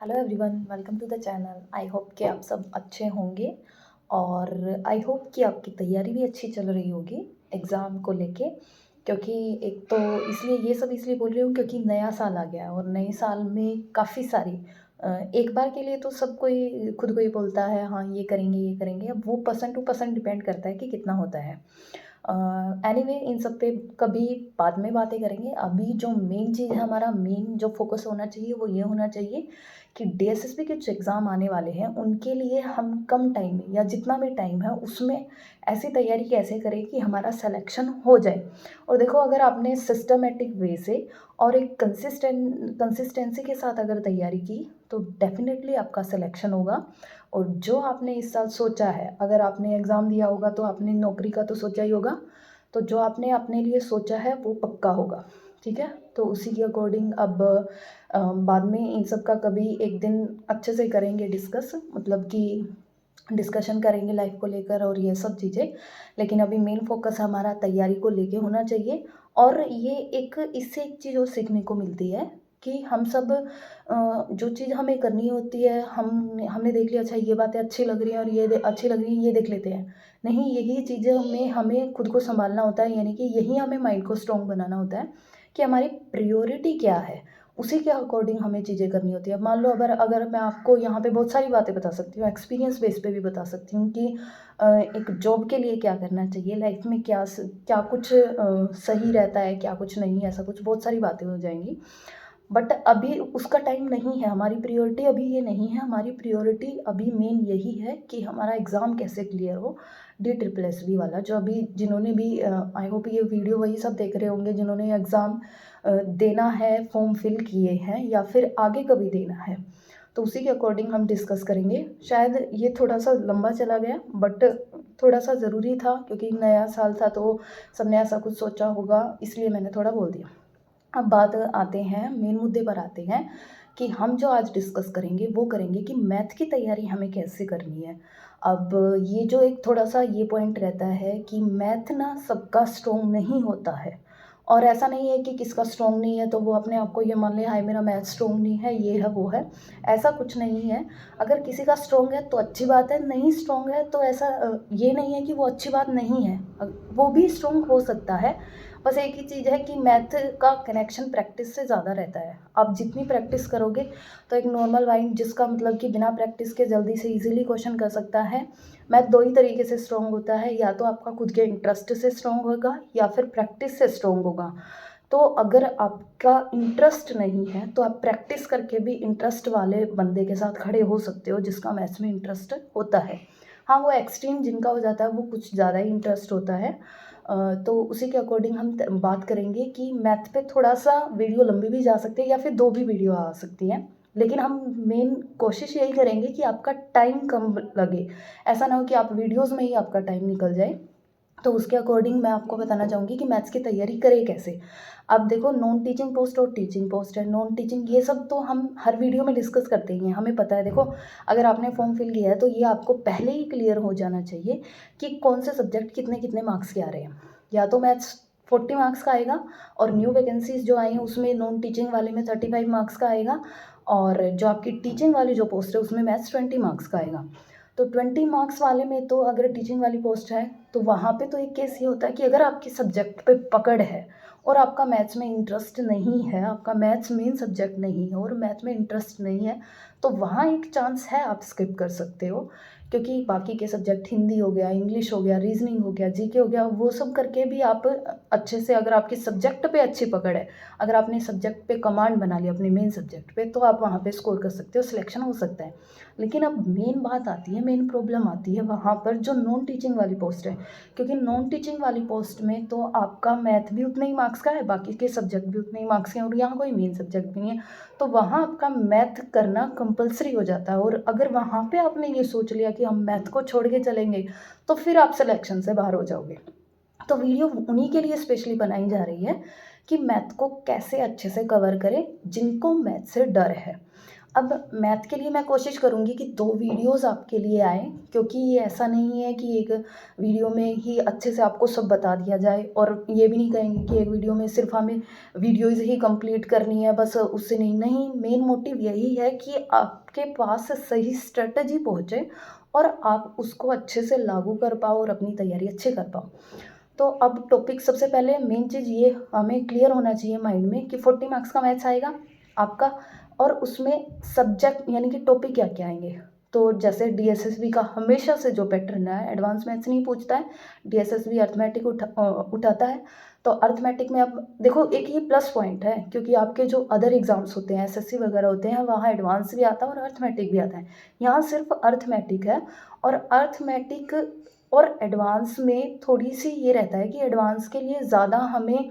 Hello everyone, welcome to the channel. I hope कि आप सब अच्छे होंगे और आई होप कि आपकी तैयारी भी अच्छी चल रही होगी एग्ज़ाम को लेके। क्योंकि एक तो इसलिए बोल रही हूँ क्योंकि नया साल आ गया है और नए साल में काफ़ी सारी एक बार के लिए तो सब कोई खुद को ही बोलता है हाँ ये करेंगे। अब वो पर्सन टू पर्सन डिपेंड करता है कि कितना होता है। एनीवे इन सब पे कभी बाद में बातें करेंगे। अभी जो मेन चीज़ है, हमारा मेन जो फोकस होना चाहिए वो ये होना चाहिए कि डीएसएसबी के जो एग्ज़ाम आने वाले हैं उनके लिए हम कम टाइम में या जितना भी टाइम है उसमें ऐसी तैयारी कैसे करें कि हमारा सिलेक्शन हो जाए। और देखो, अगर आपने सिस्टमेटिक वे से और एक कंसिस्टेंसी के साथ अगर तैयारी की तो डेफिनेटली आपका सिलेक्शन होगा। और जो आपने इस साल सोचा है, अगर आपने एग्ज़ाम दिया होगा तो आपने नौकरी का तो सोचा ही होगा, तो जो आपने अपने लिए सोचा है वो पक्का होगा। ठीक है, तो उसी के अकॉर्डिंग अब बाद में इन सब का कभी एक दिन अच्छे से करेंगे डिस्कस, मतलब कि डिस्कशन करेंगे लाइफ को लेकर और ये सब चीज़ें। लेकिन अभी मेन फोकस हमारा तैयारी को लेके होना चाहिए। और ये एक इससे एक चीज़ और सीखने को मिलती है कि हम सब जो चीज़ हमें करनी होती है, हमने देख लिया, अच्छा ये बातें अच्छी लग रही हैं और अच्छी लग रही है, ये देख लेते हैं। नहीं, यही चीज़ें में हमें खुद को संभालना होता है, यानी कि यही हमें माइंड को स्ट्रॉन्ग बनाना होता है कि हमारी प्रायोरिटी क्या है। उसी के अकॉर्डिंग हमें चीज़ें करनी होती है। मान लो अगर अगर मैं आपको यहाँ पे बहुत सारी बातें बता सकती हूँ, एक्सपीरियंस बेस पे भी बता सकती हूँ कि एक जॉब के लिए क्या करना चाहिए, लाइफ में क्या कुछ सही रहता है, क्या कुछ नहीं, ऐसा कुछ बहुत सारी बातें हो जाएंगी। बट अभी उसका टाइम नहीं है, हमारी प्रायोरिटी अभी ये नहीं है। हमारी प्रायोरिटी अभी मेन यही है कि हमारा एग्ज़ाम कैसे क्लियर हो, DSSB वाला। जो अभी जिन्होंने भी आई होप ये वीडियो वही सब देख रहे होंगे जिन्होंने एग्ज़ाम देना है, फॉर्म फिल किए हैं या फिर आगे कभी देना है। तो उसी के अकॉर्डिंग हम डिस्कस करेंगे। शायद ये थोड़ा सा लंबा चला गया, बट थोड़ा सा ज़रूरी था क्योंकि नया साल था तो सबने ऐसा कुछ सोचा होगा, इसलिए मैंने थोड़ा बोल दिया। अब बात आते हैं, मेन मुद्दे पर आते हैं कि हम जो आज डिस्कस करेंगे वो करेंगे कि मैथ की तैयारी हमें कैसे करनी है। अब ये जो एक थोड़ा सा ये पॉइंट रहता है कि मैथ ना सबका स्ट्रॉन्ग नहीं होता है। और ऐसा नहीं है कि किसका स्ट्रॉन्ग नहीं है तो वो अपने आप को ये मान ले हाय मेरा मैथ स्ट्रॉन्ग नहीं है, ये है वो है। ऐसा कुछ नहीं है। अगर किसी का स्ट्रॉन्ग है तो अच्छी बात है, नहीं स्ट्रॉन्ग है तो ऐसा ये नहीं है कि वो अच्छी बात नहीं है, वो भी स्ट्रॉन्ग हो सकता है। बस एक ही चीज़ है कि मैथ का कनेक्शन प्रैक्टिस से ज़्यादा रहता है। आप जितनी प्रैक्टिस करोगे तो एक नॉर्मल माइंड जिसका मतलब कि बिना प्रैक्टिस के जल्दी से इजीली क्वेश्चन कर सकता है। मैथ दो ही तरीके से स्ट्रॉन्ग होता है, या तो आपका खुद के इंटरेस्ट से स्ट्रॉन्ग होगा या फिर प्रैक्टिस से स्ट्रॉन्ग होगा। तो अगर आपका इंटरेस्ट नहीं है तो आप प्रैक्टिस करके भी इंटरेस्ट वाले बंदे के साथ खड़े हो सकते हो जिसका मैथ्स में इंटरेस्ट होता है। हाँ, वो एक्सट्रीम जिनका हो जाता है वो कुछ ज़्यादा ही इंटरेस्ट होता है। तो उसी के अकॉर्डिंग हम बात करेंगे कि मैथ पे थोड़ा सा वीडियो लंबी भी जा सकती है या फिर दो भी वीडियो आ सकती हैं। लेकिन हम मेन कोशिश यही करेंगे कि आपका टाइम कम लगे। ऐसा ना हो कि आप वीडियोज़ में ही आपका टाइम निकल जाए। तो उसके अकॉर्डिंग मैं आपको बताना चाहूँगी कि मैथ्स की तैयारी करें कैसे। अब देखो, नॉन टीचिंग पोस्ट और टीचिंग पोस्ट है। नॉन टीचिंग ये सब तो हम हर वीडियो में डिस्कस करते ही हैं, हमें पता है। देखो, अगर आपने फॉर्म फिल किया है तो ये आपको पहले ही क्लियर हो जाना चाहिए कि कौन से सब्जेक्ट कितने कितने मार्क्स के आ रहे हैं। या तो मैथ्स 40 मार्क्स का आएगा और न्यू वैकेंसीज जो आई हैं उसमें नॉन टीचिंग वाले में 35 मार्क्स का आएगा, और जो आपकी टीचिंग वाली जो पोस्ट है उसमें मैथ्स 20 मार्क्स का आएगा। तो 20 मार्क्स वाले में तो अगर टीचिंग वाली पोस्ट है तो वहाँ पे तो एक केस ये होता है कि अगर आपकी सब्जेक्ट पे पकड़ है और आपका मैथ्स में इंटरेस्ट नहीं है, आपका मैथ्स मेन सब्जेक्ट नहीं है और मैथ में इंटरेस्ट नहीं है, तो वहाँ एक चांस है आप स्किप कर सकते हो। क्योंकि बाकी के सब्जेक्ट, हिंदी हो गया, इंग्लिश हो गया, रीजनिंग हो गया, जीके हो गया, वो सब करके भी आप अच्छे से, अगर आपकी सब्जेक्ट पे अच्छी पकड़ है, अगर आपने सब्जेक्ट पे कमांड बना लिया अपने मेन सब्जेक्ट पे, तो आप वहाँ पे स्कोर कर सकते हो, सिलेक्शन हो सकता है। लेकिन अब मेन बात आती है, मेन प्रॉब्लम आती है वहाँ पर जो नॉन टीचिंग वाली पोस्ट है। क्योंकि नॉन टीचिंग वाली पोस्ट में तो आपका मैथ भी उतने ही मार्क्स का है, बाकी के सब्जेक्ट भी उतने ही मार्क्स के हैं और यहाँ कोई मेन सब्जेक्ट भी नहीं है। तो वहाँ आपका मैथ करना कंपलसरी हो जाता है। और अगर वहाँ पे आपने ये सोच लिया कि हम मैथ को छोड़ के चलेंगे तो फिर आप सिलेक्शन से बाहर हो जाओगे। तो वीडियो उन्हीं के लिए स्पेशली बनाई जा रही है कि मैथ को कैसे अच्छे से कवर करें जिनको मैथ से डर है। अब मैथ के लिए मैं कोशिश करूँगी कि 2 वीडियोज़ आपके लिए आएँ, क्योंकि ये ऐसा नहीं है कि एक वीडियो में ही अच्छे से आपको सब बता दिया जाए, और ये भी नहीं कहेंगे कि एक वीडियो में सिर्फ़ हमें वीडियोज़ ही कंप्लीट करनी है बस, उससे नहीं। नहीं, मेन मोटिव यही है कि आपके पास सही स्ट्रैटेजी पहुँचे और आप उसको अच्छे से लागू कर पाओ और अपनी तैयारी अच्छे कर पाओ। तो अब टॉपिक सबसे पहले मेन चीज़ ये हमें क्लियर होना चाहिए माइंड में कि 40 मार्क्स का मैथ्स आएगा आपका, और उसमें सब्जेक्ट यानी कि टॉपिक क्या-क्या आएँगे। तो जैसे डीएसएसबी का हमेशा से जो पैटर्न है, एडवांस मैथ्स नहीं पूछता है, डीएसएसबी अर्थमेटिक उठाता है। तो अर्थमेटिक में अब देखो एक ये प्लस पॉइंट है, क्योंकि आपके जो अदर एग्ज़ाम्स होते हैं, एसएससी वगैरह होते हैं, वहाँ एडवांस भी आता है और अर्थमेटिक भी आता है। यहाँ सिर्फ़ अर्थमेटिक है, और अर्थमेटिक और एडवांस में थोड़ी-सी ये रहता है कि एडवांस के लिए ज़्यादा हमें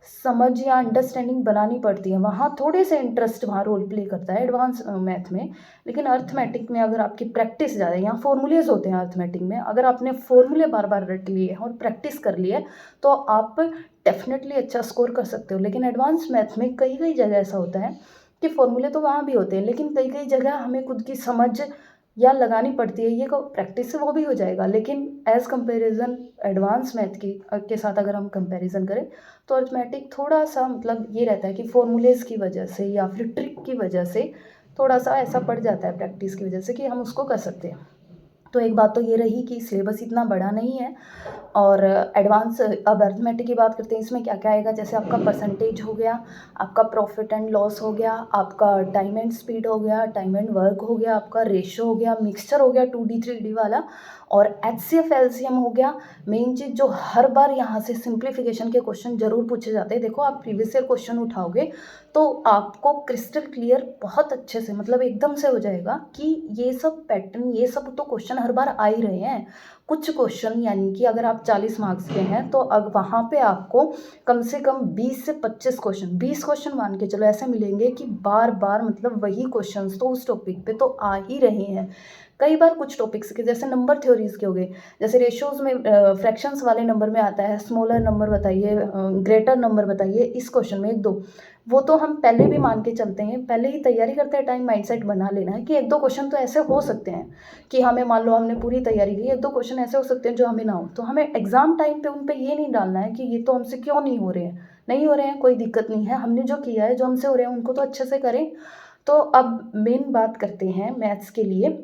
समझ या अंडरस्टैंडिंग बनानी पड़ती है, वहाँ थोड़े से इंटरेस्ट वहाँ रोल प्ले करता है एडवांस मैथ में। लेकिन अर्थमेटिक में अगर आपकी प्रैक्टिस ज़्यादा है, यहाँ फ़ॉर्मूलेज़ होते हैं अर्थमेटिक में, अगर आपने फ़ॉर्मूले बार-बार रट लिए और प्रैक्टिस कर ली है, तो आप डेफ़िनेटली अच्छा स्कोर कर सकते हो। लेकिन एडवांस मैथ में कई-कई जगह ऐसा होता है कि फ़ॉर्मूले तो वहाँ भी होते हैं, लेकिन कई-कई जगह हमें खुद की समझ या लगानी पड़ती है। ये को प्रैक्टिस से वो भी हो जाएगा, लेकिन एज़ कंपैरिज़न एडवांस मैथ की के साथ अगर हम कंपैरिज़न करें, तो अर्थमेटिक थोड़ा-सा मतलब ये रहता है कि फ़ॉर्मूलेज़ की वजह से या फिर ट्रिक की वजह से थोड़ा-सा ऐसा पड़ जाता है प्रैक्टिस की वजह से कि हम उसको कर सकते हैं। तो एक बात तो ये रही कि सिलेबस इतना बड़ा नहीं है, और एडवांस अब अरिथमेटिक की बात करते हैं, इसमें क्या-क्या आएगा, जैसे आपका परसेंटेज हो गया, आपका प्रॉफिट एंड लॉस हो गया, आपका टाइम एंड स्पीड हो गया, टाइम एंड वर्क हो गया, आपका रेशियो हो गया, मिक्सचर हो गया 2D 3D वाला, और एचसीएफ एलसीएम हो गया। मेन चीज़ जो हर बार यहाँ से सिंप्लीफिकेशन के क्वेश्चन ज़रूर पूछे जाते हैं। देखो आप प्रीवियस ईयर क्वेश्चन उठाओगे तो आपको क्रिस्टल क्लियर बहुत अच्छे से मतलब एकदम से हो जाएगा कि ये सब पैटर्न, ये सब तो क्वेश्चन हर बार आ ही रहे हैं। कुछ क्वेश्चन यानी कि अगर आप 40 मार्क्स के हैं तो अब वहाँ पे आपको कम से कम 20 से 25 क्वेश्चन, 20 क्वेश्चन मान के चलो ऐसे मिलेंगे कि बार-बार मतलब वही क्वेश्चंस तो उस टॉपिक पे तो आ ही रहे हैं। कई बार कुछ टॉपिक्स के जैसे नंबर थ्योरीज़ के हो गए, जैसे रेशियोज़ में फ्रैक्शंस वाले नंबर में आता है, स्मॉलर नंबर बताइए, ग्रेटर नंबर बताइए, इस क्वेश्चन में 1-2 वो तो हम पहले भी मान के चलते हैं, पहले ही तैयारी करते हैं टाइम माइंडसेट बना लेना है कि 1-2 क्वेश्चन तो ऐसे हो सकते हैं कि हमें मान लो हमने पूरी तैयारी की, 1-2 क्वेश्चन ऐसे हो सकते हैं जो हमें ना हो। तो हमें एग्ज़ाम टाइम पे उन पे ये नहीं डालना है कि ये तो हमसे क्यों नहीं हो रहे हैं। नहीं हो रहे हैं, कोई दिक्कत नहीं है, हमने जो किया है, जो हमसे हो रहे हैं उनको तो अच्छे से करें। तो अब मेन बात करते हैं मैथ्स के लिए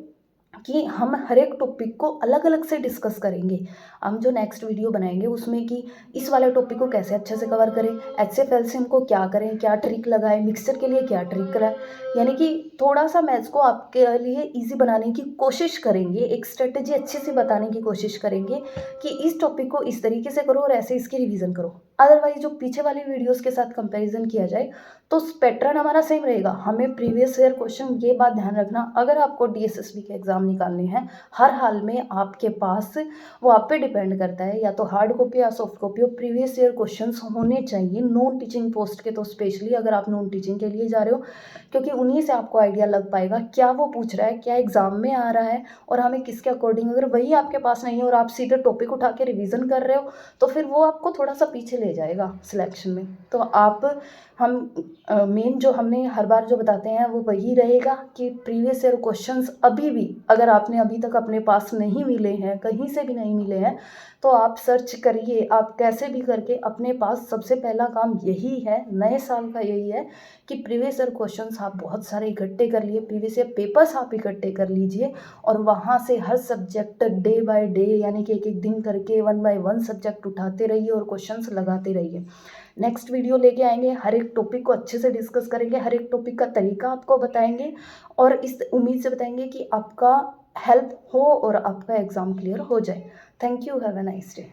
कि हम हर एक टॉपिक को अलग-अलग से डिस्कस करेंगे। हम जो नेक्स्ट वीडियो बनाएँगे उसमें कि इस वाले टॉपिक को कैसे अच्छे से कवर करें, एचसीएफ एलसीएम को क्या करें, क्या ट्रिक लगाएँ, मिक्सचर के लिए क्या ट्रिक कराएँ। यानी कि थोड़ा-सा मैथ्स को आपके लिए ईज़ी बनाने की कोशिश करेंगे, एक स्ट्रैटेजी अच्छे से बताने की कोशिश करेंगे कि इस टॉपिक को इस तरीके से करो और ऐसे इसकी रिवीजन करो। अदरवाइज़ जो पीछे वाली वीडियोज़ के साथ कंपैरिज़न किया जाए, तो पैटर्न हमारा सेम रहेगा। हमें प्रीवियस ईयर क्वेश्चन ये बात ध्यान रखना, अगर आपको डीएसएसबी के एग्ज़ाम निकालने हैं, हर हाल में आपके पास वो आप पे डिपेंड करता है, या तो हार्ड कॉपी या सॉफ्ट कॉपी और प्रीवियस ईयर क्वेश्चंस होने चाहिए, नॉन टीचिंग पोस्ट के तो स्पेशली अगर आप नॉन टीचिंग के लिए जा रहे हो, क्योंकि उन्हीं से आपको आइडिया लग पाएगा क्या वो पूछ रहा है, क्या एग्ज़ाम में आ रहा है और हमें किसके अकॉर्डिंग, अगर वही आपके पास नहीं है और आप सीधे टॉपिक उठा के रिवीजन कर रहे हो, तो फिर वो आपको थोड़ा-सा पीछे ले जाएगा सिलेक्शन में। तो हम मेन जो हमने हर बार जो बताते हैं वो वही रहेगा कि प्रीवियस ईयर क्वेश्चंस अभी भी अगर आपने अभी तक अपने पास नहीं मिले हैं, कहीं से भी नहीं मिले हैं, तो आप सर्च करिए, आप कैसे भी करके अपने पास सबसे पहला काम यही है, नए साल का यही है कि प्रीवियस ईयर क्वेश्चंस आप बहुत सारे इकट्ठे कर लिए, प्रीवियस ईयर पेपर्स आप इकट्ठे कर लीजिए और वहाँ से हर सब्जेक्ट डे बाय डे यानी कि एक-एक दिन करके 1 बाय 1 सब्जेक्ट उठाते रहिए और क्वेश्चंस लगाते रहिए। नेक्स्ट वीडियो लेके आएँगे, हर एक टॉपिक को अच्छे से डिस्कस करेंगे, हर एक टॉपिक का तरीका आपको बताएँगे और इस उम्मीद से बताएँगे कि आपका हेल्प हो और आपका एग्ज़ाम क्लियर हो जाए। Thank you, have a nice day.